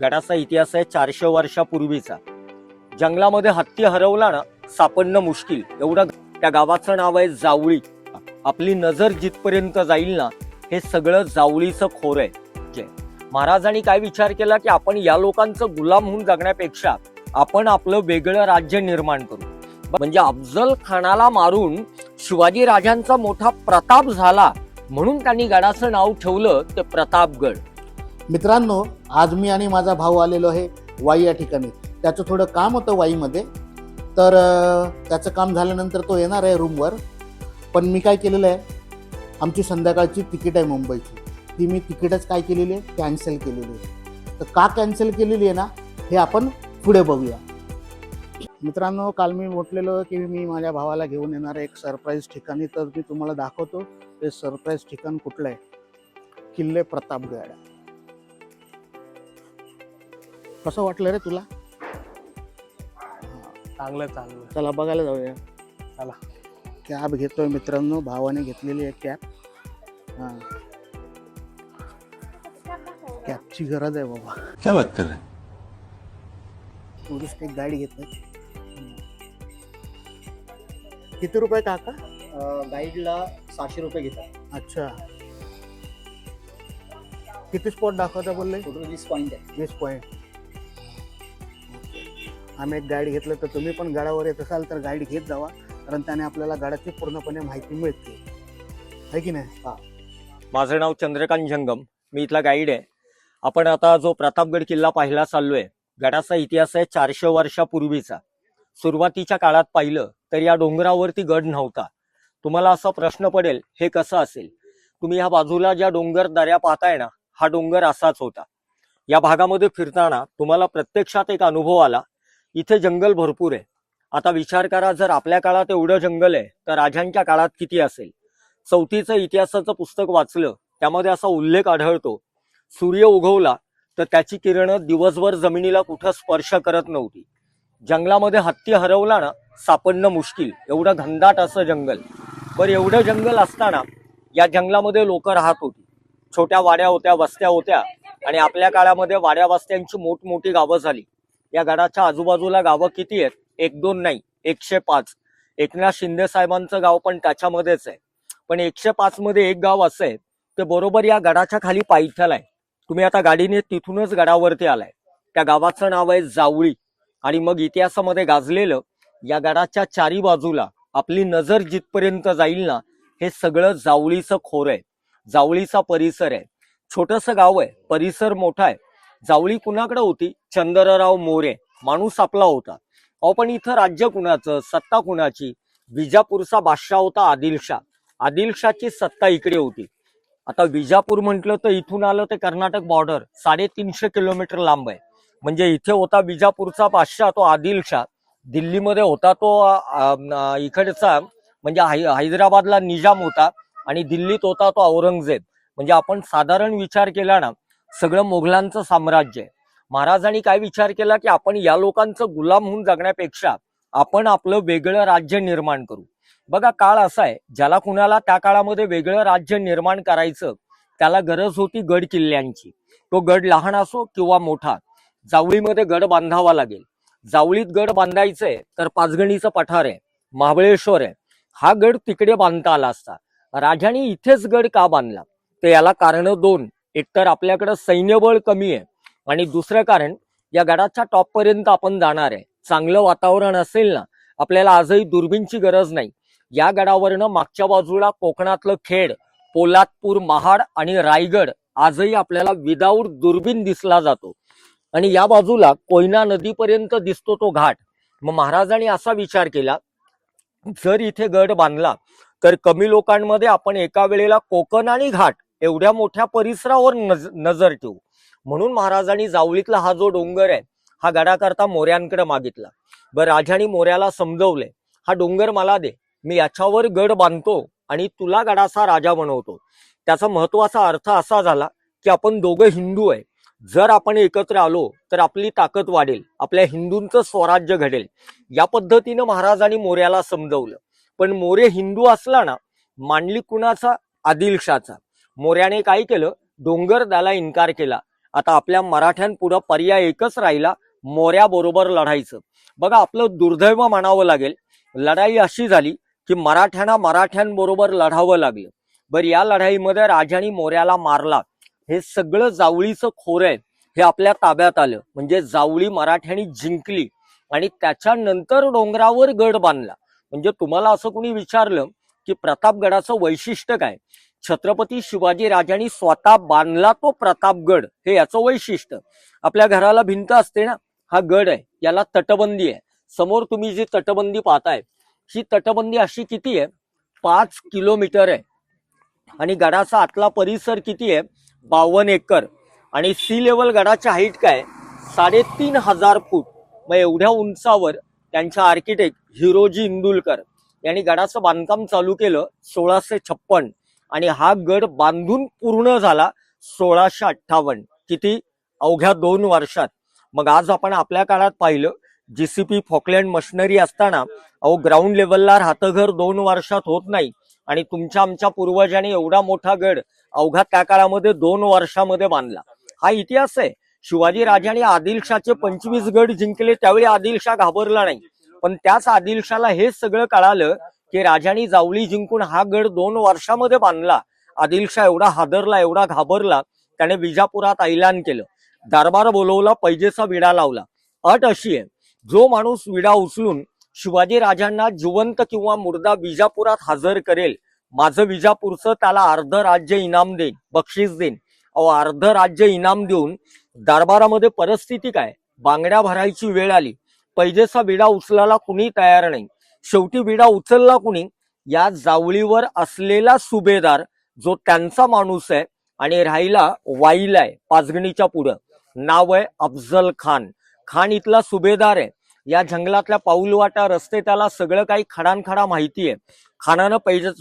गडाचा इतिहास आहे 400 वर्षापूर्वीचा. जंगलामध्ये हत्ती हरवला ना सापडणं मुश्किल एवढं. त्या गावाचं नाव आहे जावळी. आपली नजर जिथपर्यंत जाईल ना हे सगळं जावळीचं खोर आहे. महाराजांनी काय विचार केला की आपण या लोकांचं गुलाम होऊन जगण्यापेक्षा आपण आपलं वेगळं राज्य निर्माण करू. म्हणजे अफजल खानाला मारून शिवाजी राजांचा मोठा प्रताप झाला म्हणून त्यांनी गडाचं नाव ठेवलं ते प्रतापगड. मित्रांनो, आज मी आणि माझा भाऊ आलेलो आहे वाई या ठिकाणी. त्याचं थोडं काम होतं वाईमध्ये, तर त्याचं काम झाल्यानंतर तो येणार आहे रूमवर. पण मी काय केलेलं आहे, आमची संध्याकाळची तिकीट आहे मुंबईची, ती मी तिकीटच काय केलेली आहे, कॅन्सल केलेली आहे. तर का कॅन्सल केलेली आहे ना हे आपण पुढे बघूया. मित्रांनो, काल मी म्हटलेलं की मी माझ्या भावाला घेऊन येणार आहे एक सरप्राईज ठिकाणी. तर मी तुम्हाला दाखवतो ते सरप्राईज ठिकाण कुठलं आहे. किल्ले प्रतापगड. कसं वाटलं रे तुला? चांगलं चांगलं. चला बघायला जाऊया. चला. कॅब घेतोय मित्रांनो, भावाने घेतलेली आहे कॅब. हां, कॅबची गरज आहे बाबा. क्या बात कर रहे हैं? टुरिस्ट एक गाडी घेतली. किती रुपये काका? गाईडला 600 रुपये घेतात. अच्छा, किती स्पॉट दाखवता बोलले? टोटल 20 पॉईंट आहे. 20 पॉईंट. आम्ही एक गाईड घेतलं, तर तुम्ही पण गडावर येत असाल तर गाईड घेत जावा, कारण त्याने आपल्याला गडाची पूर्णपणे माहिती मिळते, है की नाही? हा. माझं नाव चंद्रकांत जंगम, मी इथला गाईड आहे. आपण आता जो प्रतापगड किल्ला पाहायला चाललोय, गडाचा इतिहास आहे 400 वर्षापूर्वीचा. सुरुवातीच्या काळात पाहिलं तर या डोंगरावरती गड नव्हता. तुम्हाला असा प्रश्न पडेल हे कसं असेल. तुम्ही ह्या बाजूला ज्या डोंगर दऱ्या पाहताय ना, हा डोंगर असाच होता. या भागामध्ये फिरताना तुम्हाला प्रत्यक्षात एक अनुभव आला, इथे जंगल भरपूर आहे. आता विचार करा, जर आपल्या काळात एवढं जंगल आहे तर राजांच्या काळात किती असेल. 4थीचं इतिहासाचं पुस्तक वाचलं, त्यामध्ये असा उल्लेख आढळतो, सूर्य उगवला तर त्याची किरणं दिवसभर जमिनीला कुठं स्पर्श करत नव्हती. जंगलामध्ये हत्ती हरवला ना सापडणं मुश्किल एवढं घनदाट असं जंगल. बरं, एवढं जंगल असताना या जंगलामध्ये लोक राहत होती. छोट्या वाड्या होत्या, वस्त्या होत्या, आणि आपल्या काळामध्ये वाड्या वस्त्यांची मोठमोठी गावं झाली. या गडाच्या आजूबाजूला गावं किती आहेत? 1-2 नाही, 105. एकनाथ शिंदे साहेबांचं गाव पण त्याच्यामध्येच आहे. पण 105 मध्ये एक गाव असं आहे ते बरोबर या गडाच्या खाली पायथ्याला आहे. तुम्ही आता गाडीने तिथूनच गडावरती आलाय. त्या गावाचं नाव आहे जावळी. आणि मग इतिहासामध्ये गाजलेलं, या गडाच्या चारी बाजूला आपली नजर जिथपर्यंत जाईल ना हे सगळं जावळीचं खोर आहे, जावळीचा परिसर आहे. छोटंसं गाव आहे, परिसर मोठा आहे. जावळी कुणाकडे होती? चंद्रराव मोरे, माणूस आपला होता. अहो, पण इथं राज्य कुणाचं, सत्ता कुणाची? विजापूरचा बादशाह होता आदिलशाह. आदिलशाहची सत्ता इकडे होती. आता विजापूर म्हटलं तर इथून आलं ते कर्नाटक बॉर्डर 350 किलोमीटर लांब आहे. म्हणजे इथे होता विजापूरचा बादशाह, तो आदिलशाह. दिल्लीमध्ये होता तो इकडचा म्हणजे हैदराबादला निजाम होता, आणि दिल्लीत होता तो औरंगजेब. म्हणजे आपण साधारण विचार केला ना, सगळं मोघलांचं साम्राज्य आहे. महाराजांनी काय विचार केला की आपण या लोकांचं गुलाम होऊन जगण्यापेक्षा आपण आपलं वेगळं राज्य निर्माण करू. बघा, काळ असा आहे, ज्याला कुणाला त्या काळामध्ये वेगळं राज्य निर्माण करायचं त्याला गरज होती गड किल्ल्यांची. तो गड लहान असो किंवा मोठा, जावळीमध्ये गड बांधावा लागेल. जावळीत गड बांधायचंय तर पाचगणीचं पठार आहे, महाबळेश्वर आहे, हा गड तिकडे बांधता आला असता. राजांनी इथेच गड का बांधला? तर याला कारण 2. एकतर आपल्याकडं सैन्यबळ कमी आहे, आणि दुसरं कारण, या गडाच्या टॉप पर्यंत आपण जाणार आहे. चांगलं वातावरण असेल ना, आपल्याला आजही दुर्बीनची गरज नाही. या गडावरनं मागच्या बाजूला कोकणातलं खेड, पोलादपूर, महाड आणि रायगड आजही आपल्याला विदाऊट दुर्बीन दिसला जातो. आणि या बाजूला कोयना नदीपर्यंत दिसतो तो घाट. मग महाराजांनी असा विचार केला, जर इथे गड बांधला तर कमी लोकांमध्ये आपण एका वेळेला कोकण आणि घाट एवढ्या मोठ्या परिसरावर नजर ठेवू. म्हणून महाराजांनी जावळीतला हा जो डोंगर आहे हा गडाकरता मोऱ्यांकडे मागितला. बरं, राजांनी मोऱ्याला समजवले, हा डोंगर मला दे, मी याच्यावर गड बांधतो आणि तुला गडाचा राजा बनवतो. त्याचा महत्वाचा अर्थ असा झाला की आपण दोघं हिंदू आहे, जर आपण एकत्र आलो तर आपली ताकद वाढेल, आपल्या हिंदूंचं स्वराज्य घडेल. या पद्धतीनं महाराजांनी मोऱ्याला समजवलं. पण मोरे हिंदू असला ना, मांडलिक कुणाचा? आदिलशाहचा. मोऱ्याने काय केलं? डोंगर द्यायला इन्कार केला आता आपल्या मराठ्यांपुढं पर्याय एकच राहिला, मोऱ्याबरोबर लढायचं. बघा, आपलं दुर्दैव मानावं लागेल, लढाई अशी झाली की मराठ्यांना मराठ्यांबरोबर लढावं लागलं. बरं, या लढाईमध्ये राजाने मोऱ्याला मारला. हे सगळं जावळीचं खोरं आहे हे आपल्या ताब्यात आलं. म्हणजे जावळी मराठ्यांनी जिंकली आणि त्याच्यानंतर डोंगरावर गड बांधला. म्हणजे तुम्हाला असं कोणी विचारलं की प्रतापगडाचं वैशिष्ट्य काय, छत्रपती शिवाजी राजांनी स्वतः बांधला तो प्रतापगड, हे याचं वैशिष्ट्य. आपल्या घराला भिंत असते ना, हा गड आहे, याला तटबंदी आहे. समोर तुम्ही जी तटबंदी पाहताय, ही तटबंदी अशी किती आहे, 5 किलोमीटर आहे. आणि गडाचा आतला परिसर किती आहे, 52 एकर. आणि सी लेवल गडाची हाईट काय, 3500 फूट. मग एवढ्या उंचावर त्यांच्या आर्किटेक्ट हिरोजी इंदुलकर यांनी गडाचं बांधकाम चालू केलं 1656. आणि हा गड बांधून पूर्ण झाला 1658. किती, अवघ्या 2 वर्षात. मग आज आपण आपल्या काळात पाहिलं, जीसीपी फॉकलँड मशिनरी असताना ग्राउंड लेवलला राहतं घर 2 वर्षात होत नाही. आणि तुमच्या आमच्या पूर्वजांनी एवढा मोठा गड अवघा त्या काळामध्ये 2 वर्षामध्ये बांधला. हा इतिहास आहे. शिवाजी राजांनी आदिलशाहचे 25 गड जिंकले, त्यावेळी आदिलशाह घाबरला नाही. पण त्याच आदिलशाहला हे सगळं कळालं की राजांनी जावळी जिंकून हा गड 2 वर्षामध्ये बांधला. आदिलशाह एवढा हादरला, एवढा घाबरला, त्याने विजापुरात ऐलान केलं, दरबार बोलवला, पैजेचा विडा लावला. अट अशी आहे, जो माणूस विडा उचलून शिवाजी राजांना जिवंत किंवा मुर्दा विजापुरात हजर करेल, माझं विजापूरचं त्याला अर्ध राज्य इनाम देईन, बक्षीस देईन. अर्ध राज्य इनाम देऊन दरबारामध्ये परिस्थिती काय, बांगड्या भरायची वेळ आली, पैजेचा विडा उचलायला कुणी तयार नाही. शेवटी विडा उचलला कुणी, या जावळीवर असलेला सुभेदार, जो त्यांचा माणूस आहे आणि राहिला वाईला आहे, पाचगणीच्या पुढं. नाव आहे अफजल खान. खान इथला सुभेदार आहे. या जंगलातल्या पाऊलवाटा, रस्ते, त्याला सगळं काही खडानखडा माहिती आहे. खानानं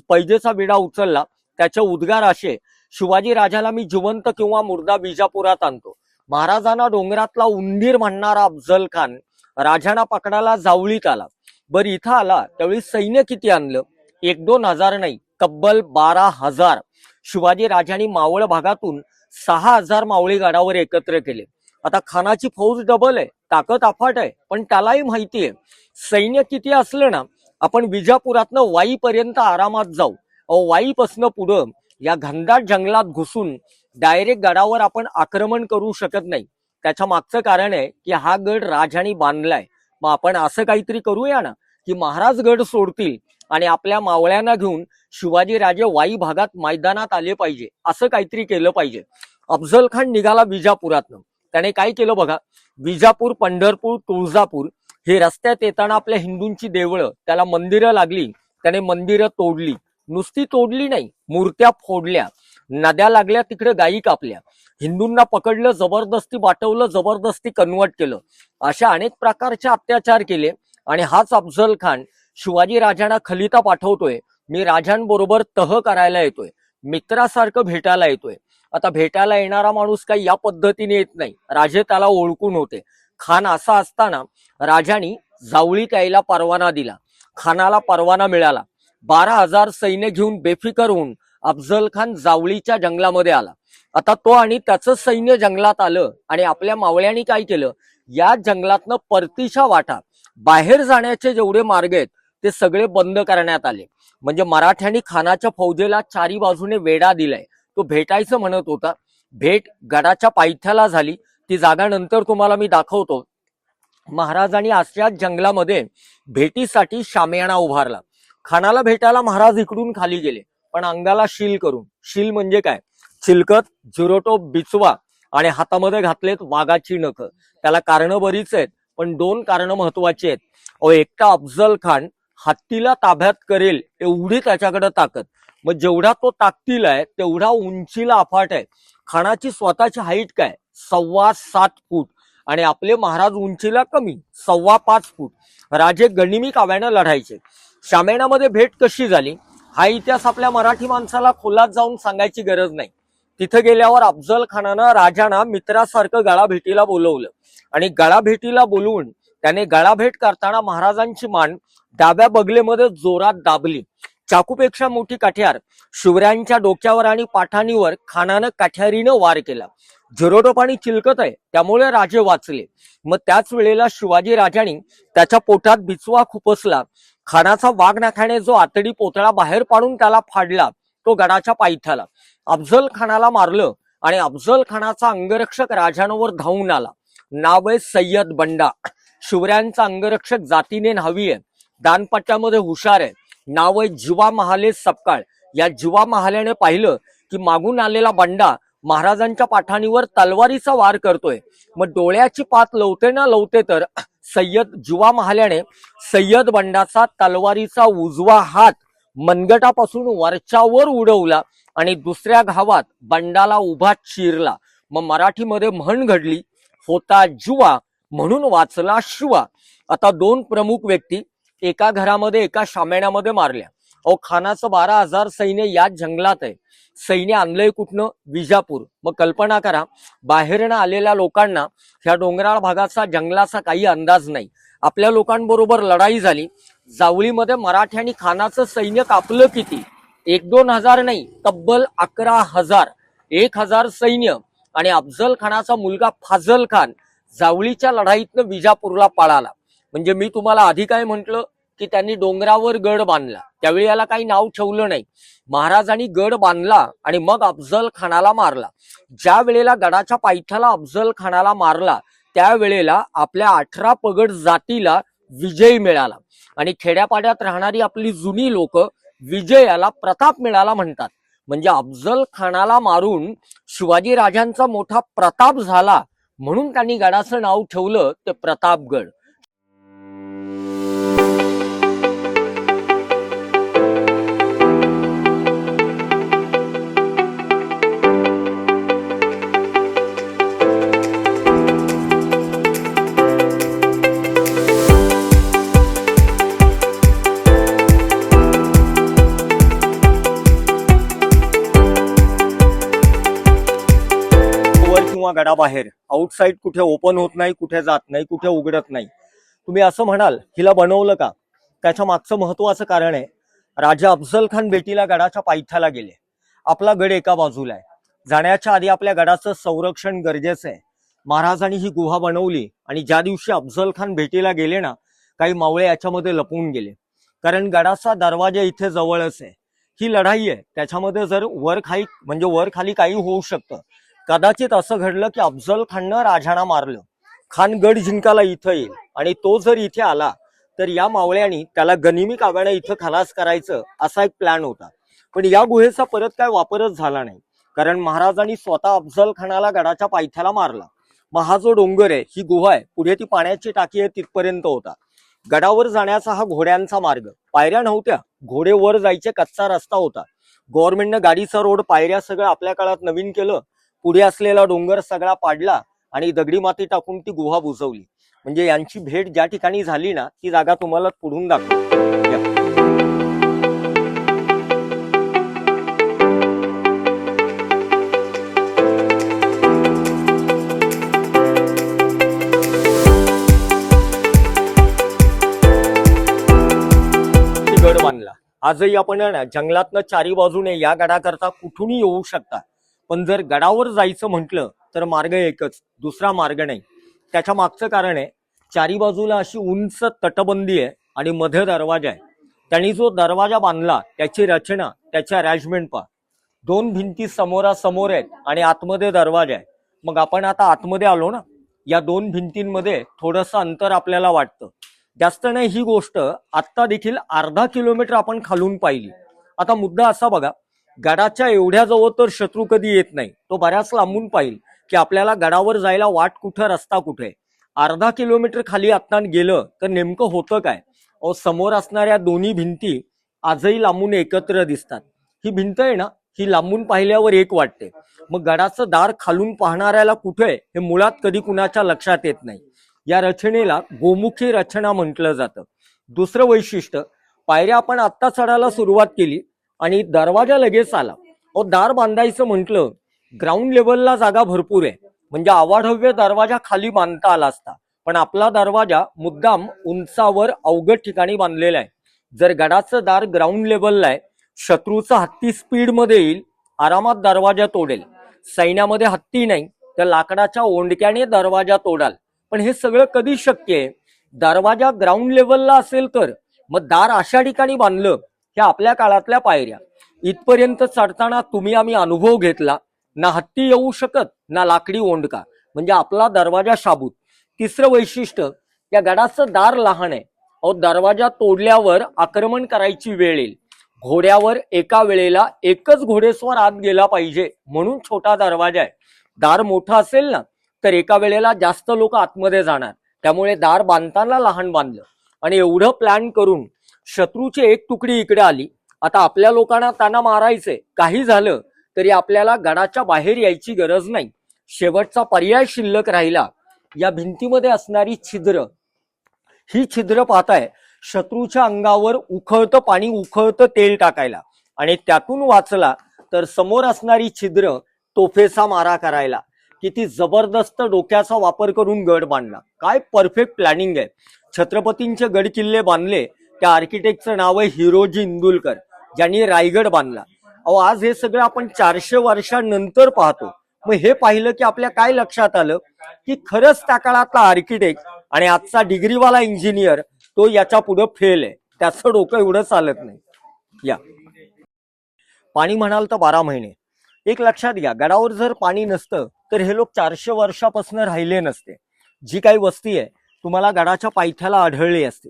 पैजेचा विडा उचलला. त्याचे उद्गार असे, शिवाजी राजाला मी जिवंत किंवा मुर्दा विजापुरात आणतो. महाराजांना डोंगरातला उंदीर म्हणणारा अफजल खान राजांना पकडायला जावळीत आला. बरं, इथं आला त्यावेळी सैन्य किती आणलं, 1-2 हजार नाही, तब्बल 12,000. शिवाजी राजांनी मावळ भागातून 6,000 मावळी गडावर एकत्र केले. आता खानाची फौज डबल आहे, ताकद अफाट आहे, पण त्यालाही माहिती आहे सैन्य किती असलं ना, आपण विजापुरातनं वाईपर्यंत आरामात जाऊ. वाईपासनं पुढं या घनदाट जंगलात घुसून डायरेक्ट गडावर आपण आक्रमण करू शकत नाही. त्याच्या मागचं कारण आहे की हा गड राजांनी बांधलाय. मग आपण असं काहीतरी करूया ना की महाराज गड सोडतील आणि आपल्या मावळ्यांना घेऊन शिवाजी राजे वाई भागात मैदानात आले पाहिजे, असं काहीतरी केलं पाहिजे. अफजल खान निघाला विजापुरातनं. त्याने काय केलं बघा, विजापूर, पंढरपूर, तुळजापूर हे रस्त्यात येताना आपल्या हिंदूंची देवळं, त्याला मंदिरं लागली, त्याने मंदिरं तोडली. नुसती तोडली नाही, मूर्त्या फोडल्या, नद्या लागल्या, तिकडे गायी कापल्या, हिंदूंना पकडलं, जबरदस्ती वाटवलं, जबरदस्ती कन्वर्ट केलं. अशा अनेक प्रकारचे अत्याचार केले. आणि हाच अफजल खान शिवाजी राजांना खलिता पाठवतोय, मी राजांबरोबर तह करायला येतोय, मित्रासारखं भेटायला येतोय. आता भेटायला येणारा माणूस काही या पद्धतीने येत नाही, राजे त्याला ओळखून होते. खान असा असताना राजांनी जावळीत यायला परवाना दिला. खानाला परवाना मिळाला. 12,000 सैन्य घेऊन बेफिकर होऊन अफजल खान जावळीच्या जंगलामध्ये आला. आता तो आणि त्याचं सैन्य जंगलात आलं आणि आपल्या मावळ्यांनी काय केलं, या जंगलातनं परतीच्या वाटा, बाहेर जाण्याचे जेवढे मार्ग आहेत ते सगळे बंद करण्यात आले. म्हणजे मराठ्यांनी खानाच्या फौजेला चारी बाजूने वेढा दिलाय. तो भेटायचं म्हणत होता. भेट गडाच्या पायथ्याला झाली. ती जागा नंतर तुम्हाला मी दाखवतो. महाराजांनी अशाच जंगलामध्ये भेटीसाठी शामियाना उभारला. खानाला भेटायला महाराज इकडून खाली गेले, पण अंगाला शील करून. शील म्हणजे काय, चिलकत, झिरोटो, बिचवा आणि हातामध्ये घातलेत वाघाची नख. त्याला कारणं बरीच आहेत, पण 2 कारणं महत्वाची आहेत. एकटा अफजल खान हत्तीला ताब्यात करेल एवढी त्याच्याकडे ताकद. मग जेवढा तो ताकदीला आहे तेवढा उंचीला अफाट आहे. खानाची स्वतःची हाईट काय, 7.25 फूट आणि आपले महाराज उंचीला कमी, 5.25 फूट. राजे गनिमी काव्यानं लढायचे. शामेणामध्ये भेट कशी झाली हा इतिहास आपल्या मराठी माणसाला खोलात जाऊन सांगायची गरज नाही. तिथे गेल्यावर अफजल खानानं राजांना मित्रासारखं गळाभेटीला बोलवलं आणि गळाभेटीला बोलवून त्याने गळाभेट करताना महाराजांची मान डाव्या बगलेमध्ये जोरात दाबली. चाकूपेक्षा मोठी काठ्यार शिवरायांच्या डोक्यावर आणि पाठाणीवर खानानं काठ्यारीनं वार केला. झिरोटोप आणि चिलकत आहे त्यामुळे राजे वाचले. मग त्याच वेळेला शिवाजी राजांनी त्याच्या पोटात बिचवा खुपसला. खानाचा वाघ नाखाने जो आतडी पोतळा बाहेर पाडून त्याला फाडला तो गडाच्या पायथ्याला. अफजल खानाला मारलं आणि अफजल खानाचा अंगरक्षक राजांवर धावून आला. नाव आहे सय्यद बंडा. शिवरायांचा अंगरक्षक जातीने न्हावी आहे, दानपट्ट्यामध्ये हुशार आहे. नाव आहे जीवा महाले सपकाळ. या जीवा महाल्याने पाहिलं की मागून आलेला बंडा महाराजांच्या पाठाणीवर तलवारीचा वार करतोय. मग डोळ्याची पात लवते ना लवते तर सय्यद जीवा महाल्याने सय्यद बंडाचा तलवारीचा उजवा हात मनगटापासून वरच्यावर उडवला आणि दुसऱ्या घावात बंडाला उभा चिरला. मग मराठीमध्ये म्हण घडली, होता जुवा म्हणून वाचला शिवा. आता दोन प्रमुख व्यक्ती एका घरामध्ये एका शामेण्यामध्ये मारल्या. अहो, खानाचं 12,000 सैन्य याच जंगलात आहे. सैन्य आणलंय कुठनं? विजापूर. मग कल्पना करा, बाहेरनं आलेल्या लोकांना ह्या डोंगराळ भागाचा जंगलाचा काही अंदाज नाही. आपल्या लोकांबरोबर लढाई झाली. जावळीमध्ये मराठ्यांनी खानाचं सैन्य कापलं किती? 1-2 हजार नाही, तब्बल 11,000. 1,000 सैन्य. आणि अफजल खानाचा मुलगा फाजल खान जावळीच्या लढाईतनं विजापूरला पळाला. म्हणजे मी तुम्हाला आधी काय म्हटलं की त्यांनी डोंगरावर गड बांधला, त्यावेळी याला काही नाव ठेवलं नाही. महाराजांनी गड बांधला आणि मग अफजल खानाला मारला. ज्या वेळेला गडाच्या पायथ्याला अफजल खानाला मारला त्यावेळेला आपल्या 18 पगड जातीला विजय मिळाला. आणि खेड्यापाड्यात राहणारी आपली जुनी लोक विजयाला प्रताप मिळाला म्हणतात. म्हणजे अफजल खानाला मारून शिवाजी राजांचा मोठा प्रताप झाला म्हणून त्यांनी गडाचं नाव ठेवलं ते प्रतापगड. किंवा गडाबाहेर आउटसाइड कुठे ओपन होत नाही, कुठे जात नाही, कुठे उघडत नाही. तुम्ही असं म्हणाल हिला बनवलं का? त्याच्या मागचं महत्वाचं कारण आहे, राजा अफजल खान भेटीला गडाच्या पायथ्याला गेले. आपला गड एका बाजूला आहे. जाण्याच्या आधी आपल्या गडाचं संरक्षण गरजेचं आहे. महाराजांनी ही गुहा बनवली आणि ज्या दिवशी अफजल खान भेटीला गेले ना, काही मावळे याच्यामध्ये लपून गेले. कारण गडाचा दरवाजा इथे जवळच आहे. ही लढाई आहे, त्याच्यामध्ये जर वर खाली काही होऊ शकतं. कदाचित असं घडलं की अफजल खाननं राजांना मारलं, खान गड जिंकायला इथं येईल आणि तो जर इथे आला तर या मावळ्यांनी त्याला गनिमी काव्यानं इथं खलास करायचं असा एक प्लॅन होता. पण या गुहेचा परत काय वापरच झाला नाही, कारण महाराजांनी स्वतः अफजल खानाला गडाच्या पायथ्याला मारला. मग हा जो डोंगर आहे, ही गुहा आहे, पुढे ती पाण्याची टाकी आहे तिथपर्यंत होता. गडावर जाण्याचा हा घोड्यांचा मार्ग. पायऱ्या नव्हत्या, घोडे वर जायचे, कच्चा रस्ता होता. गव्हर्नमेंटनं गाडीचा रोड, पायऱ्या सगळं आपल्या काळात नवीन केलं. पुढे असलेला डोंगर सगळा पाडला आणि दगडी माती टाकून ती गुहा बुजवली. म्हणजे यांची भेट ज्या ठिकाणी झाली ना, ती जागा तुम्हाला पुढून दाखवतो. गड बांधला. आजही आपण जंगलातनं चारी बाजूने या गडाकरता कुठूनही येऊ शकता. पण जर गडावर जायचं म्हटलं तर मार्ग एकच, दुसरा मार्ग नाही. त्याच्या मागचं कारण आहे, चारी बाजूला अशी उंच तटबंदी आहे आणि मध्ये दरवाजा आहे. त्यांनी जो दरवाजा बांधला त्याची रचना, त्याची अरेंजमेंट पहा. 2 भिंती समोरासमोर आहेत आणि आतमध्ये दरवाजा आहे. मग आपण आता आतमध्ये आलो ना, या 2 भिंतींमध्ये थोडंसं अंतर आपल्याला वाटतं, जास्त नाही. ही गोष्ट आत्ता देखील अर्धा किलोमीटर आपण खालून पाहिली. आता मुद्दा असा बघा, गडाच्या एवढ्या जवळ तर शत्रू कधी येत नाही, तो बऱ्याच लांबून पाहिल की आपल्याला गडावर जायला वाट कुठं, रस्ता कुठे. अर्धा किलोमीटर खाली आत्ता गेलं तर नेमकं होतं काय? समोर असणाऱ्या दोन्ही भिंती आजही लांबून एकत्र दिसतात. ही भिंत आहे ना, ही लांबून पाहिल्यावर एक वाटते. मग गडाचं दार खालून पाहणाऱ्याला कुठे हे मुळात कधी कुणाच्या लक्षात येत नाही. या रचनेला गोमुखी रचना म्हटलं जातं. दुसरं वैशिष्ट्य, पायऱ्या आपण आत्ता चढायला सुरुवात केली आणि दरवाजा लगेच आला. दार बांधायचं म्हटलं, ग्राउंड लेवलला जागा भरपूर आहे, म्हणजे अवाढव्य दरवाजा खाली बांधता आला असता. पण आपला दरवाजा मुद्दाम उंचावर अवघड ठिकाणी बांधलेला आहे. जर गडाचं दार ग्राउंड लेवलला आहे, शत्रूचा हत्ती स्पीड मध्ये येईल, आरामात दरवाजा तोडेल. सैन्यामध्ये हत्ती नाही, तर लाकडाच्या ओंडक्याने दरवाजा तोडाल. पण हे सगळं कधी शक्य आहे? दरवाजा ग्राउंड लेवलला असेल तर. मग दार अशा ठिकाणी बांधलं. ह्या आपल्या काळातल्या पायऱ्या. इथपर्यंत चढताना तुम्ही आम्ही अनुभव घेतला. ना हत्ती येऊ शकत ना लाकडी ओंडका, म्हणजे आपला दरवाजा शाबूत. तिसरं वैशिष्ट्य, या गडाचं दार लहान आहे. अहो, दरवाजा तोडल्यावर आक्रमण करायची वेळ येईल. घोड्यावर एका वेळेला एकच घोडेस्वार आत गेला पाहिजे म्हणून छोटा दरवाजा आहे. दार मोठा असेल ना तर एका वेळेला जास्त लोक आतमध्ये जाणार. त्यामुळे दार बांधताना लहान बांधलं. आणि एवढं प्लॅन करून शत्रूची एक तुकडी इकडे आली. आता आपल्या लोकांना त्यांना मारायचंय. काही झालं तरी आपल्याला गडाच्या बाहेर यायची गरज नाही. शेवटचा पर्याय शिल्लक राहिला या भिंतीमध्ये असणारी छिद्र. ही छिद्र पाहताय, शत्रूच्या अंगावर उखळतं पाणी, उखळतं तेल टाकायला. आणि त्यातून वाचला तर समोर असणारी छिद्र तोफेचा मारा करायला. किती जबरदस्त डोक्याचा वापर करून गड बांधला. काय परफेक्ट प्लॅनिंग आहे. छत्रपतींचे गड किल्ले बांधले त्या आर्किटेक्टचं नाव आहे हिरोजी इंदुलकर, ज्यांनी रायगड बांधला. अहो, आज हे सगळं आपण 400 वर्षांनंतर पाहतो. मग हे पाहिलं की आपल्या काय लक्षात आलं की खरंच त्या काळातला आर्किटेक्ट आणि आजचा डिग्रीवाला इंजिनियर तो याच्या पुढे फेल आहे. त्याचं डोकं एवढं चालत नाही. या पाणी म्हणाल तर 12 महिने. एक लक्षात घ्या, गडावर जर पाणी नसतं तर हे लोक 400 वर्षापासून राहिले नसते. जी काही वस्ती आहे तुम्हाला गडाच्या पायथ्याला आढळली असते.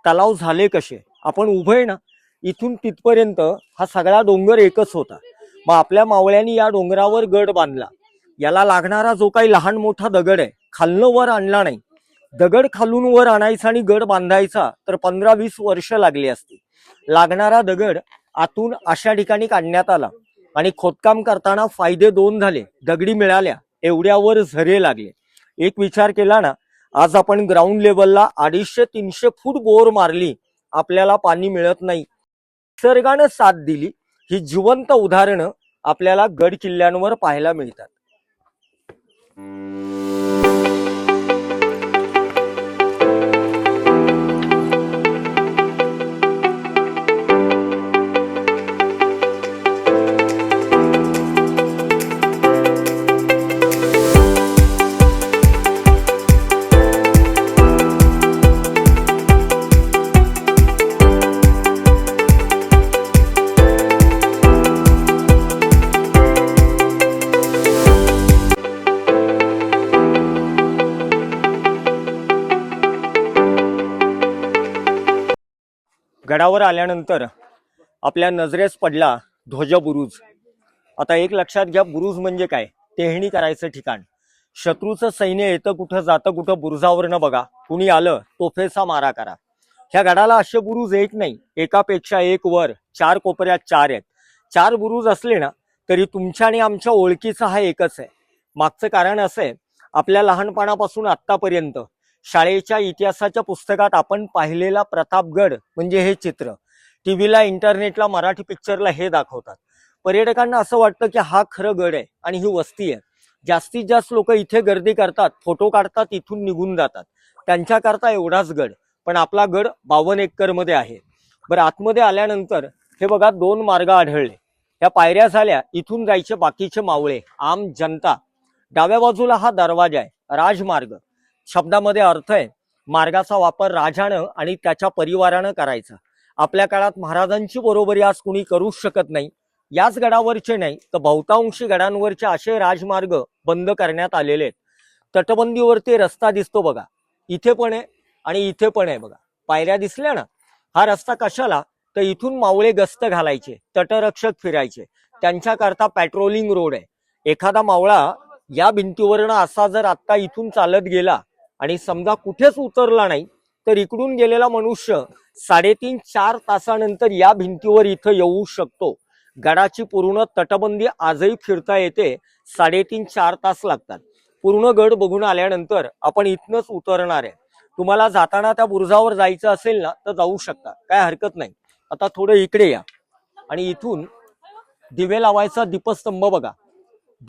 तलाव झाले कसे? आपण उभे ना, इथून तिथपर्यंत हा सगळा डोंगर एकच होता. मग आपल्या मावळ्यांनी या डोंगरावर गड बांधला. याला लागणारा जो काही लहान मोठा दगड आहे खालनं वर आणला नाही. दगड खालून वर आणायचा आणि गड बांधायचा तर 15-20 वर्ष लागली असती. लागणारा दगड आतून अशा ठिकाणी काढण्यात आला. आणि खोदकाम करताना फायदे 2 झाले. दगडी मिळाल्या, एवढ्यावर झरे लागले. एक विचार केला ना, आज आपण ग्राउंड लेवलला 250-300 फूट बोर मारली, आपल्याला पाणी मिळत नाही. निसर्गानं साथ दिली. ही जिवंत उदाहरणं आपल्याला गड किल्ल्यांवर पाहायला मिळतात. गडावर आल्यानंतर आपल्या नजरेस पडला ध्वजबुरुज. आता एक लक्षात घ्या, बुरुज म्हणजे काय? टेहणी करायचं ठिकाण. शत्रूचं सैन्य येतं कुठं जातं कुठं, बुरुजावरनं बघा. कुणी आलं तोफेचा मारा करा. ह्या गडाला असे बुरुज एक नाही, एकापेक्षा एक वर 4 कोपऱ्यात 4 आहेत. 4 बुरुज असले ना तरी तुमच्या आणि आमच्या ओळखीचा हा एकच आहे. मागचं कारण असं आहे, आपल्या लहानपणापासून आतापर्यंत शाळेच्या इतिहासाच्या पुस्तकात आपण पाहिलेला प्रतापगड म्हणजे हे चित्र. टीव्हीला, इंटरनेटला, मराठी पिक्चरला हे दाखवतात. पर्यटकांना असं वाटतं की हा खरं गड आहे आणि ही वस्ती आहे. जास्तीत जास्त लोक इथे गर्दी करतात, फोटो काढतात, इथून निघून जातात. त्यांच्याकरता एवढाच गड. पण आपला गड 52 एकर मध्ये आहे. बरं, आतमध्ये आल्यानंतर हे बघा 2 मार्ग आढळले. या पायऱ्या झाल्या, इथून जायचे बाकीचे मावळे, आम जनता. डाव्या बाजूला हा दरवाजा आहे, राजमार्ग. शब्दामध्ये अर्थ आहे, मार्गाचा वापर राजानं आणि त्याच्या परिवारानं करायचा. आपल्या काळात महाराजांची बरोबरी आज कुणी करूच शकत नाही. याच गडावरचे नाही तर बहुतांशी गडांवरचे असे राजमार्ग बंद करण्यात आलेले आहेत. तटबंदीवरती रस्ता दिसतो बघा, इथे पण आहे आणि इथे पण आहे बघा. पायऱ्या दिसल्या ना, हा रस्ता कशाला? तर इथून मावळे गस्त घालायचे, तटरक्षक फिरायचे, त्यांच्याकरता पॅट्रोलिंग रोड आहे. एखादा मावळा या भिंतीवरनं असा जर आत्ता इथून चालत गेला आणि समजा कुठेच उतरला नाही तर इकडून गेलेला मनुष्य 3.5-4 तासानंतर या भिंतीवर इथं येऊ शकतो. गडाची पूर्ण तटबंदी आजही फिरता येते. 3.5-4 तास लागतात. पूर्ण गड बघून आल्यानंतर आपण इथनच उतरणार आहे. तुम्हाला जाताना त्या बुरुजावर जायचं असेल ना तर जाऊ शकता, काय हरकत नाही. आता थोडं इकडे या आणि इथून दिवे लावायचा दीपस्तंभ बघा.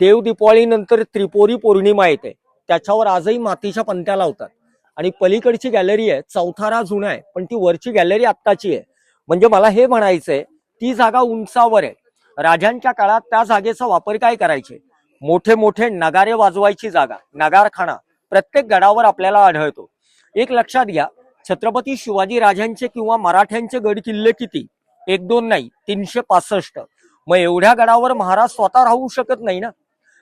देव दीपावळीनंतर त्रिपुरी पौर्णिमा येते, त्याच्यावर आजही मातीच्या पंत्या लावतात. आणि पलीकडची गॅलरी आहे, चौथारा जुना आहे पण ती वरची गॅलरी आत्ताची आहे. म्हणजे मला हे म्हणायचंय, ती जागा उंचावर आहे. राजांच्या काळात त्या जागेचा वापर काय करायचे? मोठे मोठे नगारे वाजवायची जागा, नगारखाना प्रत्येक गडावर आपल्याला आढळतो. एक लक्षात घ्या, छत्रपती शिवाजी राजांचे किंवा मराठ्यांचे गड किल्ले किती? 1-2 नाही, 365. मग एवढ्या गडावर महाराज स्वतः राहू शकत नाही ना.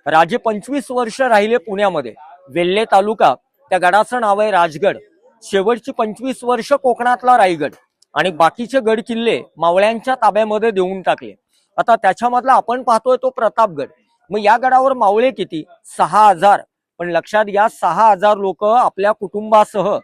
राजे 25 वर्ष राहिले पुण्यामध्ये, वेल्हे तालुका, त्या गडाचं नाव आहे राजगड. शेवटची 25 वर्ष कोकणातला रायगड, आणि बाकीचे गड किल्ले मावळ्यांच्या ताब्यामध्ये देऊन टाकले. आता त्याच्यामधला आपण पाहतोय तो प्रतापगड. मग या गडावर मावळे किती? 6,000. पण लक्षात घ्या, 6,000 लोक आपल्या कुटुंबासह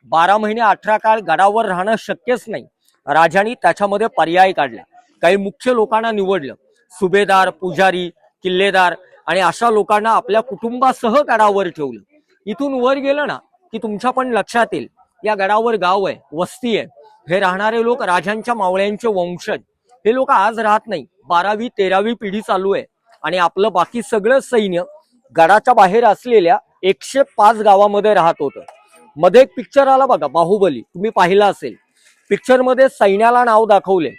12 महिने 18 काळ गडावर राहणं शक्यच नाही. राजांनी त्याच्यामध्ये पर्याय काढला. काही मुख्य लोकांना निवडलं, सुभेदार, पुजारी, किल्लेदार, आणि अशा लोकांना आपल्या कुटुंबासह गडावर ठेवलं. इथून वर गेलं ना की तुमच्या पण लक्षात येईल, या गडावर गाव आहे, वस्ती आहे. हे राहणारे लोक राजांच्या मावळ्यांचे वंशज. हे लोक आज राहत नाही, 12वी 13वी पिढी चालू आहे. आणि आपलं बाकी सगळं सैन्य गडाच्या बाहेर असलेल्या 105 गावामध्ये राहत होतं. मध्ये एक पिक्चर आला बघा, बाहुबली, तुम्ही पाहिला असेल. पिक्चर मध्ये सैन्याला नाव दाखवले,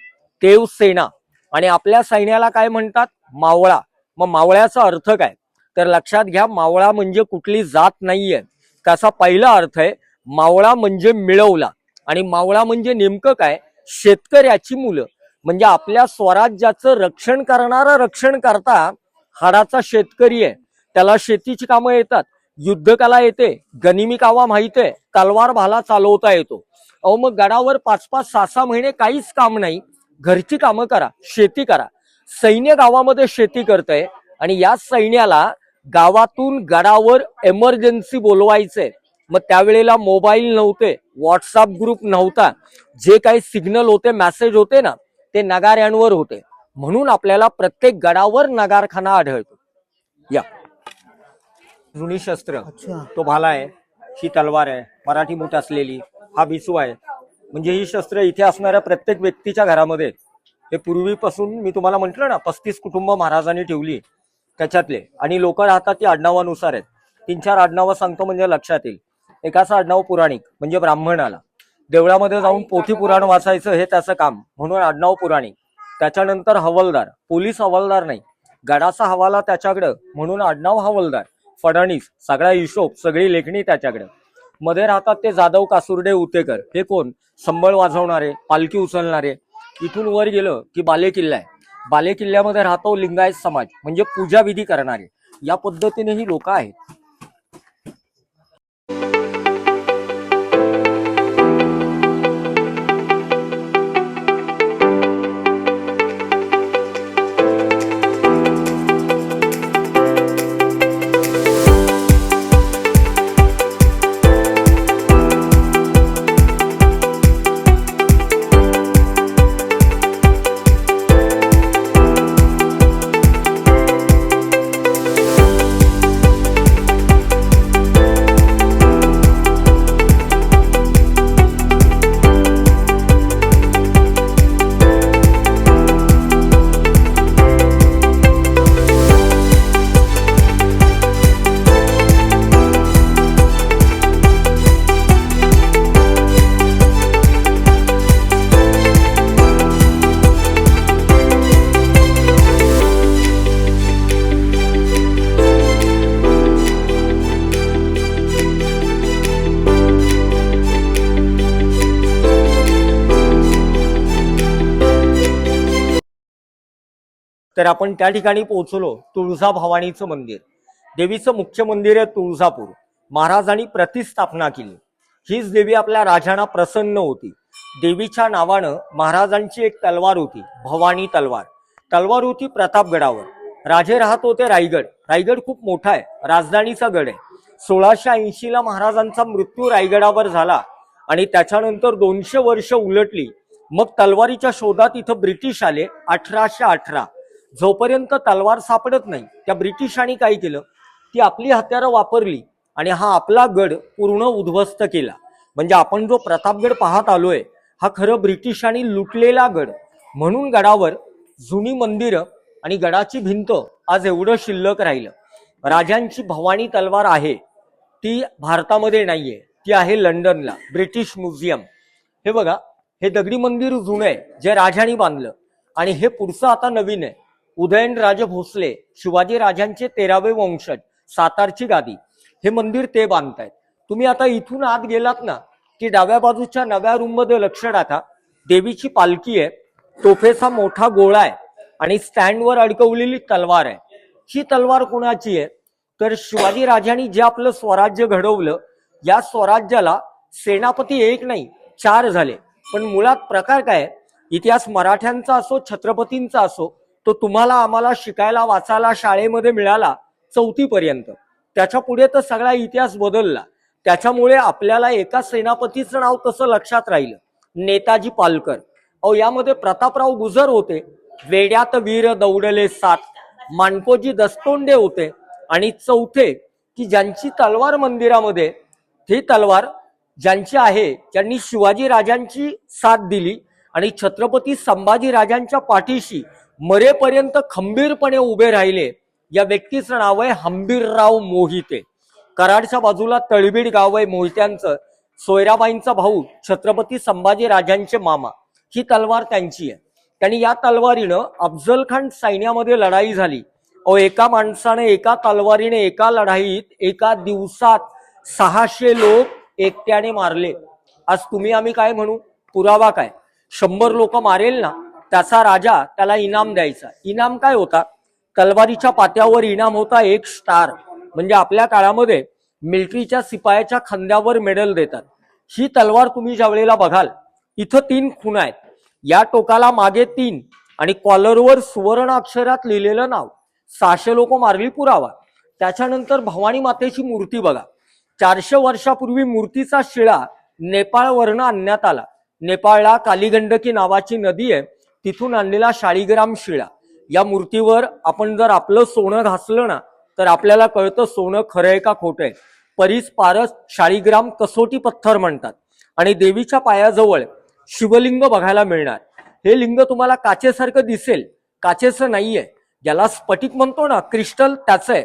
देव सेना, आणि आपल्या सैन्याला काय म्हणतात? मावळा. मग मावळ्याचा अर्थ काय? तर लक्षात घ्या, मावळा म्हणजे कुठली जात नाहीये. त्याचा पहिला अर्थ आहे मावळा म्हणजे मिळवला. आणि मावळा म्हणजे नेमकं काय? शेतकऱ्याची मुलं. म्हणजे आपल्या स्वराज्याचं रक्षण करणारा रक्षणकर्ता हाडाचा शेतकरी आहे. त्याला शेतीची कामं येतात, युद्धकला येते, गनिमी कावा माहित आहे, तलवार भाला चालवता येतो. अहो, मग गडावर 5-5, 6-6 महिने काहीच काम नाही, घरची कामं करा, शेती करा. सैन्य गावामध्ये शेती करतंय, आणि या सैन्याला गावातून गडावर एमर्जन्सी बोलवायचंय. मग त्यावेळेला मोबाईल नव्हते, व्हॉट्सअप ग्रुप नव्हता. जे काही सिग्नल होते, मेसेज होते ना, ते नगाऱ्यांवर होते. म्हणून आपल्याला प्रत्येक गडावर नगारखाना आढळतो. या जुनी शस्त्र, तो भाला आहे, ही तलवार आहे, मराठी मूठ असलेली, हा बिसू आहे. म्हणजे ही शस्त्र इथे असणाऱ्या प्रत्येक व्यक्तीच्या घरामध्ये. हे पूर्वीपासून मी तुम्हाला म्हटलं ना, 35 कुटुंब महाराजांनी ठेवली त्याच्यातले. आणि लोक राहतात ती आडनावानुसार आहेत. 3-4 आडनावं सांगतो म्हणजे लक्षात येईल. एकाचं आडनाव पुराणिक, म्हणजे ब्राह्मणाला देवळामध्ये जाऊन पोथी पुराण वाचायचं हे त्याचं काम, म्हणून आडनाव पुराणिक. त्याच्यानंतर हवालदार, पोलीस हवालदार नाही, गडाचा हवाला त्याच्याकडं, म्हणून आडनाव हवालदार. फडणीस, सगळा हिशोब, सगळी लेखणी त्याच्याकडे. मध्ये राहतात ते जाधव, कासुर्डे, उतेकर. हे कोण? संबळ वाजवणारे, पालखी उचलणारे. इथून वर गेलं की बालेकिल्ला आहे. बालेकिल्ल्यामध्ये राहतो लिंगायत समाज, म्हणजे पूजा विधी करणारे. या पद्धतीने ही लोक आहेत. तर आपण त्या ठिकाणी पोहोचलो, तुळजा भवानीचं मंदिर. देवीचं मुख्य मंदिर आहे तुळजापूर. महाराजांनी प्रतिस्थापना केली. हीच देवी आपल्या राजांना प्रसन्न होती. देवीच्या नावानं महाराजांची एक तलवार होती, भवानी तलवार. तलवार होती प्रतापगडावर. राजे राहत होते रायगड. रायगड खूप मोठा आहे, राजधानीचा गड आहे. 1680 ला महाराजांचा मृत्यू रायगडावर झाला, आणि त्याच्यानंतर 200 वर्ष उलटली. मग तलवारीच्या शोधात इथं ब्रिटिश आले 1818. जोपर्यंत तलवार सापडत नाही, त्या ब्रिटिशांनी काय केलं, ती आपली हत्यारं वापरली आणि हा आपला गड पूर्ण उद्ध्वस्त केला. म्हणजे आपण जो प्रतापगड पाहत आलोय, हा खरं ब्रिटिशांनी लुटलेला गड. म्हणून गडावर जुनी मंदिरं आणि गडाची भिंत आज एवढं शिल्लक राहिलं. राजांची भवानी तलवार आहे, ती भारतामध्ये नाहीये, ती आहे लंडनला, ब्रिटिश म्युझियम. हे बघा, हे दगडी मंदिर जुनं आहे, जे राजांनी बांधलं. आणि हे पुढचं आता नवीन आहे. उदयनराजे भोसले शिवाजी राजांचे 13वे वंशज, सातारची गादी, हे मंदिर ते बांधतायत. तुम्ही आता इथून आत गेलात ना की डाव्या बाजूच्या नव्या रूम मध्ये लक्ष टाका, देवीची पालखी आहे, तोफेचा मोठा गोळा आहे आणि स्टँडवर अडकवलेली तलवार आहे. ही तलवार कोणाची आहे तर शिवाजी राजांनी जे आपलं स्वराज्य घडवलं, या स्वराज्याला सेनापती एक नाही 4 झाले. पण मुळात प्रकार काय आहे, इतिहास मराठ्यांचा असो छत्रपतींचा असो, तो तुम्हाला आम्हाला शिकायला वाचायला शाळेमध्ये मिळाला 4थी पर्यंत. त्याच्या पुढे तर सगळा इतिहास बदलला. त्याच्यामुळे आपल्याला एका सेनापतीचं नाव तसं लक्षात राहिलं, नेताजी पालकर. यामध्ये प्रतापराव गुजर होते, वेड्यात वीर दौडले 7, माणकोजी दस्तोंडे होते, आणि चौथे की ज्यांची तलवार मंदिरामध्ये, ही तलवार ज्यांची आहे, ज्यांनी शिवाजी राजांची साथ दिली आणि छत्रपती संभाजी राजांच्या पाठीशी मरेपर्यंत खंबीरपणे उभे राहिले, या व्यक्तीचं नाव आहे हंबीरराव मोहिते. कराडच्या बाजूला तळबीड गाव आहे मोहित्यांचं, सोयराबाईंचा भाऊ, छत्रपती संभाजी राजांचे मामा. ही तलवार त्यांची आहे. त्यांनी या तलवारीनं अफजल खान सैन्यामध्ये लढाई झाली. एका माणसाने एका तलवारीने एका लढाईत एका दिवसात 600 लोक एकट्याने मारले. आज तुम्ही आम्ही काय म्हणू, पुरावा काय? 100 लोक मारेल ना, त्याचा राजा त्याला इनाम द्यायचा. इनाम काय होता? तलवारीच्या पात्यावर इनाम होता 1 स्टार. म्हणजे आपल्या काळामध्ये मिलिटरीच्या शिपायाच्या खांद्यावर मेडल देतात. ही तलवार तुम्ही ज्या वेळेला बघाल, इथं 3 खुणा आहेत, या टोकाला मागे 3 आणि कॉलरवर सुवर्ण अक्षरात लिहिलेलं नाव. 600 लोक मारली, पुरावा. त्याच्यानंतर भवानी मातेची मूर्ती बघा. 400 वर्षापूर्वी मूर्तीचा शिळा नेपाळवरनं आणण्यात आला. नेपाळला कालीगंडकी नावाची नदी आहे, तिथून आणलेला शाळीग्राम शिळा. या मूर्तीवर आपण जर आपलं सोनं घासलं ना तर आपल्याला कळतं सोनं खरं आहे का खोटं आहे. परीस पारस शाळीग्राम कसोटी पत्थर म्हणतात. आणि देवीच्या पायाजवळ शिवलिंग बघायला मिळणार. हे लिंग तुम्हाला काचेसारखं दिसेल, काचेचं नाहीये, ज्याला स्फटिक म्हणतो ना, क्रिस्टल, त्याचं आहे.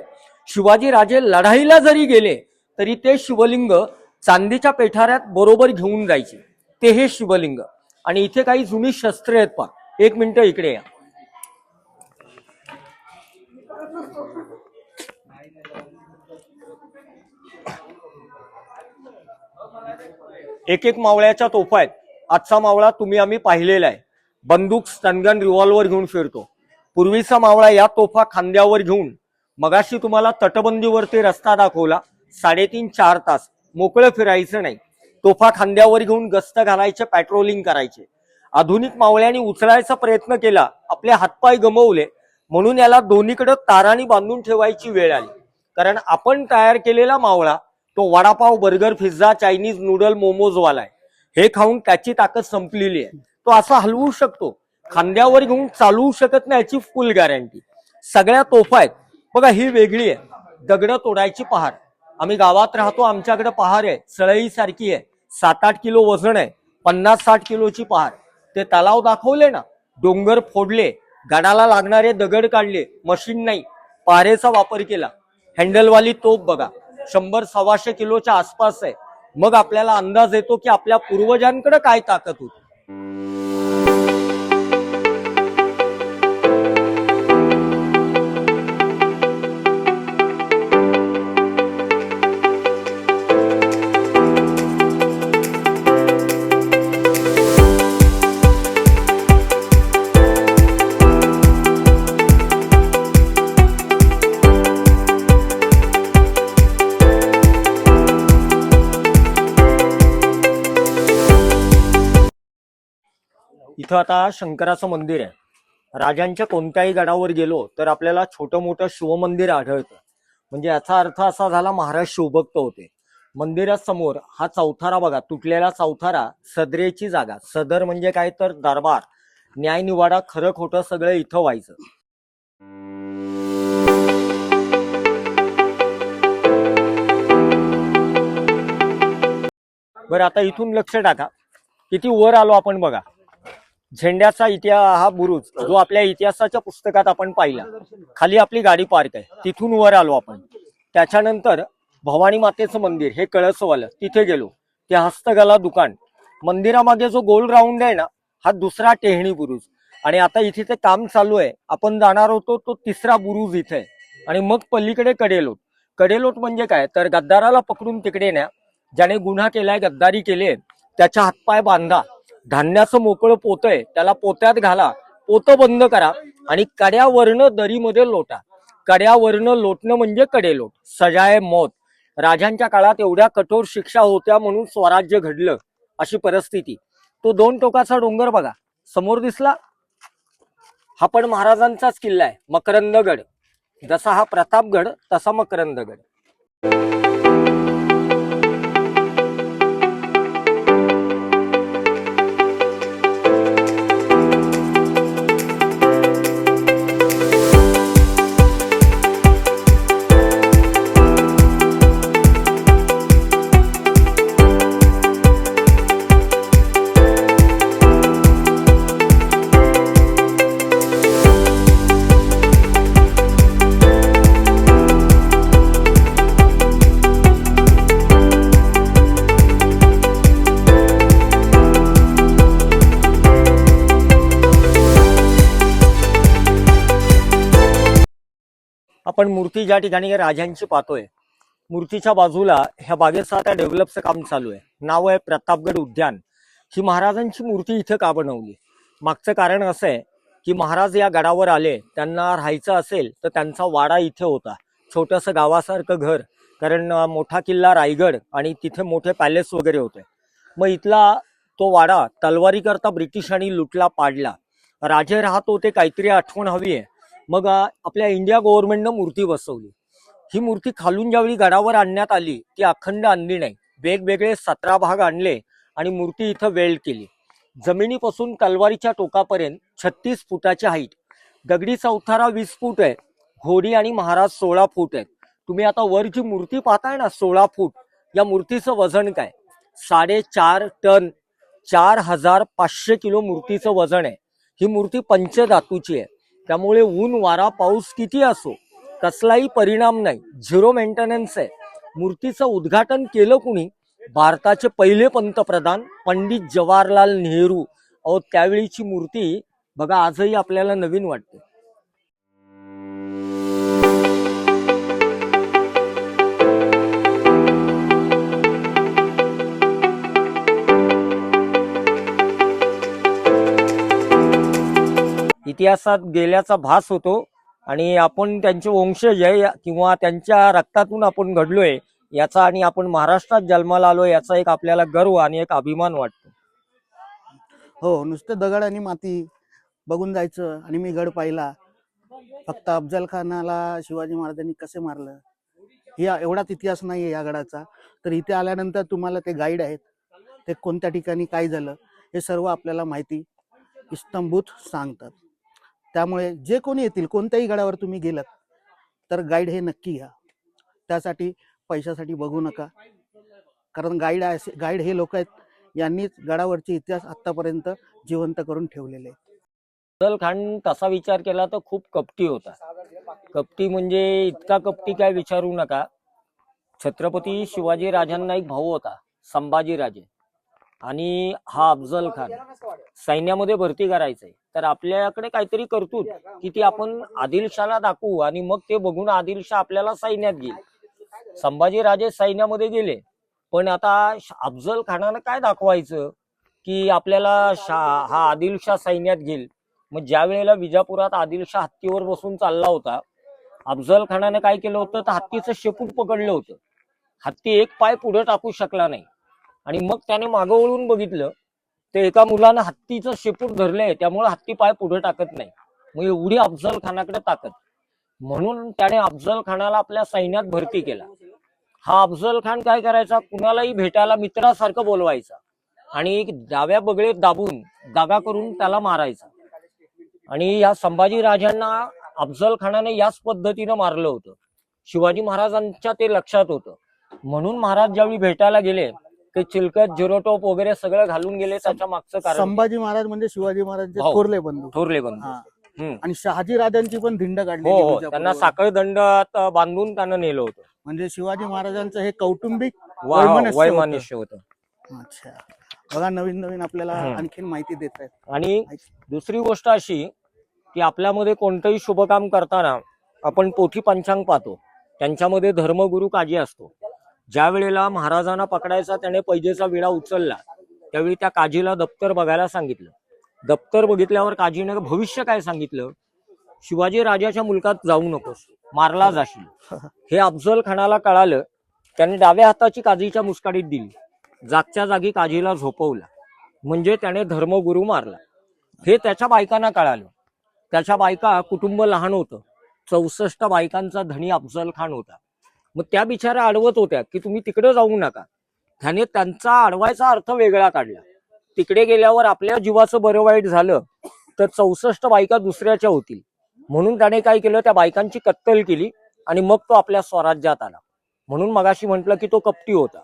शिवाजी राजे लढाईला जरी गेले तरी ते शिवलिंग चांदीच्या पेठाऱ्यात बरोबर घेऊन जायचे, ते हे शिवलिंग. आणि इथे काही जुनी शस्त्रे आहेत पहा. 1 मिनिट इकडे या. एक मावळ्याच्या तोफा आहेत. आजचा मावळा तुम्ही आम्ही पाहिलेला आहे, बंदूक, स्टनगन, रिव्हॉल्वर घेऊन फिरतो. पूर्वीचा मावळा या तोफा खांद्यावर घेऊन, मगाशी तुम्हाला तटबंदीवरती रस्ता दाखवला, 3.5-4 तास मोकळं फिरायचं नाही, तोफा खांद्यावर घेऊन गस्त घालायचे, पॅट्रोलिंग करायचे. आधुनिक मावळ्यांनी उचलायचा प्रयत्न केला, आपले हातपाय गमवले, म्हणून याला दोन्हीकडे तारांनी बांधून ठेवायची वेळ आली. कारण आपण तयार केलेला मावळा तो vada pav, burger, pizza, Chinese, noodle, momos वाला आहे. हे खाऊन त्याची ताकद संपलेली आहे. तो असा हलवू शकतो, खांद्यावर घेऊन चालवू शकत नाही, याची फुल गॅरंटी. सगळ्या तोफा आहेत बघा. ही वेगळी आहे, दगड तोडायची पहार. आम्ही गावात राहतो, आमच्याकडे पहार आहे, सळई सारखी आहे, 7-8 किलो वजन आहे, 50-60 किलोची पहार. ते तलाव दाखवले ना, डोंगर फोडले, गडाला लागणारे दगड काढले, मशीन नाही, पहारेचा वापर केला. हँडलवाली तोफ बघा, 100-125 किलोच्या आसपास आहे. मग आपल्याला अंदाज येतो की आपल्या पूर्वजांकडे काय ताकद होती. इथं आता शंकराचं मंदिर आहे. राजांच्या कोणत्याही गडावर गेलो तर आपल्याला छोटं मोठं शिवमंदिर आढळतं. म्हणजे याचा अर्थ असा झाला, महाराज शिवभक्त होते. मंदिरासमोर हा चौथारा बघा, तुटलेला चौथारा, सदरेची जागा. सदर म्हणजे काय तर दरबार, न्याय निवाडा, खरं खोटं सगळं इथं व्हायचं. बरं, आता इथून लक्ष टाका, किती वर आलो आपण बघा. झेंड्याचा इतिहास, हा बुरुज जो आपल्या इतिहासाच्या पुस्तकात आपण पाहिला. खाली आपली गाडी पार्क आहे, तिथून वर आलो आपण. त्याच्यानंतर भवानी मातेचं मंदिर, हे कळसवालं, तिथे गेलो. ते हस्तकला दुकान. मंदिरामागे जो गोल राऊंड आहे ना, हा दुसरा टेहणी बुरुज. आणि आता इथे ते काम चालू आहे. आपण जाणार होतो तो तिसरा बुरुज इथे आहे. आणि मग पलीकडे कडेलोट. कडेलोट म्हणजे काय तर गद्दाराला पकडून तिकडे न्या, ज्याने गुन्हा केलाय, गद्दारी केली, त्याच्या हातपाय बांधा, धान्याचं मोकळं पोतं आहे त्याला पोत्यात घाला, पोतं बंद करा आणि कड्यावरनं दरीमध्ये लोटा. कड्यावरनं लोटणं म्हणजे कडेलोट. सजाए मौत. राजांच्या काळात एवढ्या कठोर शिक्षा होत्या म्हणून स्वराज्य घडलं, अशी परिस्थिती. तो 2 टोकाचा डोंगर बघा समोर दिसला, हा पण महाराजांचाच किल्ला आहे, मकरंदगड. जसा हा प्रतापगड तसा मकरंदगड. आपण मूर्ती ज्या ठिकाणी राजांची पाहतोय, मूर्तीच्या बाजूला ह्या बागेचं आता डेव्हलपचं काम चालू आहे. नाव आहे प्रतापगड उद्यान. ही महाराजांची मूर्ती इथं का बनवली? मागचं कारण असं आहे की महाराज या गडावर आले, त्यांना राहायचं असेल तर त्यांचा वाडा इथे होता, छोटंसं गावासारखं घर, कारण मोठा किल्ला रायगड आणि तिथे मोठे पॅलेस वगैरे होते. मग इथला तो वाडा तलवारी करता ब्रिटिशांनी लुटला, पाडला. राजे राहत होते, काहीतरी आठवण हवी आहे. मग आपल्या इंडिया गव्हर्नमेंटनं मूर्ती बसवली. ही मूर्ती खालून ज्यावेळी गडावर आणण्यात आली ती अखंड आणली नाही, वेगवेगळे 17 भाग आणले आणि मूर्ती इथं वेल्ड केली. जमिनीपासून तलवारीच्या टोकापर्यंत 36 फुटाची हाईट. दगडी चौथारा 20 फूट आहे. घोडी आणि महाराज 16 फूट आहेत. तुम्ही आता वर जी मूर्ती पाहताय ना 16 फूट, या मूर्तीचं वजन काय? 4.5 टन, 4500 किलो मूर्तीचं वजन आहे. ही मूर्ती पंचधातूची आहे, त्यामुळे ऊन वारा पाऊस किती असो कसलाही परिणाम नाही, झिरो मेंटेनन्स आहे. मूर्तीचं उद्घाटन केलं कुणी? भारताचे पहिले पंतप्रधान पंडित जवाहरलाल नेहरू. अहो त्यावेळीची मूर्ती बघा आजही आपल्याला नवीन वाटते. इतिहासात गेल्याचा भास होतो आणि आपण त्यांचे वंशज आहे किंवा त्यांच्या रक्तातून आपण घडलोय याचा, आणि आपण महाराष्ट्रात जन्माला आलोय याचा एक आपल्याला गर्व आणि एक अभिमान वाटतो. हो, नुसतं दगड आणि माती बघून जायचं आणि मी गड पाहिला. फक्त अफजल खानाला शिवाजी महाराजांनी कसे मारलं या एवढाच इतिहास नाहीये या गडाचा. तर इथे आल्यानंतर तुम्हाला ते गाईड आहेत, ते कोणत्या ठिकाणी काय झालं हे सर्व आपल्याला माहिती इस्तंभूत सांगतात. त्यामुळे जे कोणी येतील, कोणत्याही गडावर तुम्ही गेलात तर गाईड हे नक्की घ्या. त्यासाठी पैशासाठी बघू नका, कारण गाईड हे लोक आहेत, यांनीच गडावरचे इतिहास आतापर्यंत जिवंत करून ठेवलेले आहेत. अफजल खान तसा विचार केला तर खूप कपटी होता. कपटी म्हणजे इतका कपटी काय विचारू नका. छत्रपती शिवाजी राजांना एक भाऊ होता संभाजीराजे, आणि हा अफजल खान सैन्यामध्ये भरती करायचंय. तर आपल्याकडे काहीतरी करतूत की ती आपण आदिलशाहला दाखवू आणि मग ते बघून आदिलशाह आपल्याला सैन्यात घेईल. संभाजीराजे सैन्यामध्ये गेले, पण आता अफजल खानानं काय दाखवायचं की आपल्याला हा आदिलशाह सैन्यात घेईल. मग ज्या वेळेला विजापुरात आदिलशाह हत्तीवर बसून चालला होता, अफजल खानाने काय केलं होतं तर हत्तीचं शेपूट पकडलं होतं. हत्ती एक पाय पुढे टाकू शकला नाही आणि मग त्याने मागं वळून बघितलं ते एका मुलानं हत्तीचं शेपूट धरलंय, त्यामुळे हत्ती पाय पुढे टाकत नाही. मग एवढी अफजल खानाकडे ताकद, म्हणून त्याने अफजल खानाला आपल्या सैन्यात भरती केला. हा अफजल खान काय करायचा, कुणालाही भेटायला मित्रासारखं बोलवायचा आणि डाव्या बगळेत दाबून दागा करून त्याला मारायचा. आणि या संभाजी राजांना अफजल खानाने याच पद्धतीनं मारलं होतं. शिवाजी महाराजांच्या ते लक्षात होतं, म्हणून महाराज ज्यावेळी भेटायला गेले ते चिलकत जिरोटोप वगैरे सगळं घालून गेले. त्याच्या मागचं कारण संभाजी महाराज म्हणजे शिवाजी महाराजांचे थोरले बंधू. थोरले बंधू. आणि शहाजी राजांची पण धिंड काढली. हो, त्यांना साखळ दंडात बांधून त्यांना नेलं होतं. म्हणजे शिवाजी महाराजांचं हे कौटुंबिक वैमनस्य होतं. अच्छा. बघा नवीन नवीन आपल्याला हं. आणखीन माहिती देत आहेत. आणि दुसरी गोष्ट अशी की आपल्यामध्ये कोणतंही शुभकाम करताना आपण पोथी पंचांग पाहतो, त्यांच्यामध्ये धर्मगुरू काजी असतो. ज्या वेळेला महाराजांना पकडायचा त्याने पैजेचा विडा उचलला त्यावेळी त्या काजीला दप्तर बघायला सांगितलं. दप्तर बघितल्यावर काजीने भविष्य काय सांगितलं, शिवाजी राजाच्या मुलकात जाऊ नकोस, मारला जाशील. हे अफजल खानाला कळालं. त्याने डाव्या हाताची काजीच्या मुस्काडीत दिली, जागच्या जागी काजीला झोपवला, म्हणजे त्याने धर्मगुरू मारला. हे त्याच्या बायकांना कळालं. त्याच्या बायका, कुटुंब लहान होतं, 64 बायकांचा धनी अफजल खान होता. मग त्या बिचाऱ्या अडवत होत्या की तुम्ही तिकडे जाऊ नका. त्याने त्यांचा अडवायचा अर्थ वेगळा काढला. तिकडे गेल्यावर आपल्या जीवाचं बरं वाईट झालं तर 64 बायका दुसऱ्याच्या होतील, म्हणून त्याने काय केलं, त्या बायकांची कत्तल केली आणि मग तो आपल्या स्वराज्यात आला. म्हणून मगाशी म्हटलं की तो कपटी होता.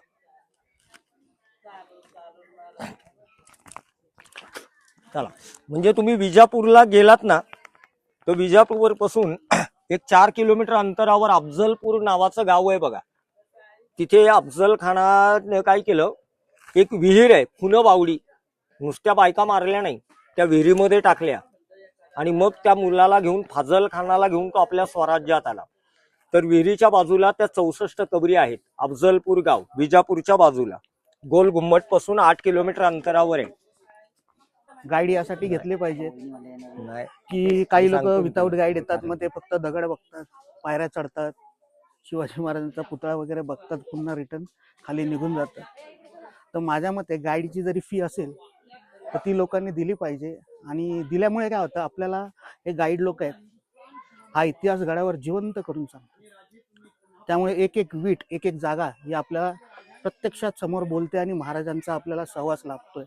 चला, म्हणजे तुम्ही विजापूरला गेलात ना, तर विजापूर पासून एक 4 किलोमीटर अंतरावर अफजलपूर नावाचं गाव आहे बघा. तिथे अफजल खानाने काय केलं, एक विहीर आहे खुनबावडी, नुसत्या बायका मारल्या नाही, त्या विहिरीमध्ये टाकल्या आणि मग त्या मुलाला घेऊन, फाजल खानाला घेऊन तो आपल्या स्वराज्यात आला. तर विहिरीच्या बाजूला त्या 64 कबरी आहेत. अफजलपूर गाव विजापूरच्या बाजूला गोल गुम्मट पासून 8 किलोमीटर अंतरावर आहे. गाईड यासाठी घेतले पाहिजे नाही की काही लोक सांगतो. विदाऊट गाईड येतात, मग ते फक्त दगड बघतात, पायऱ्या चढतात, शिवाजी महाराजांचा पुतळा वगैरे बघतात, पुन्हा रिटर्न खाली निघून जातात. तर माझ्या मते गाईडची जरी फी असेल तर ती लोकांनी दिली पाहिजे. आणि दिल्यामुळे काय होतं, आपल्याला हे गाईड लोक आहेत हा इतिहास गडावर जिवंत करून सांगतात. त्यामुळे एक एक वीट, एक एक जागा ही आपल्याला प्रत्यक्षात समोर बोलते आणि महाराजांचा आपल्याला सहवास लाभतोय.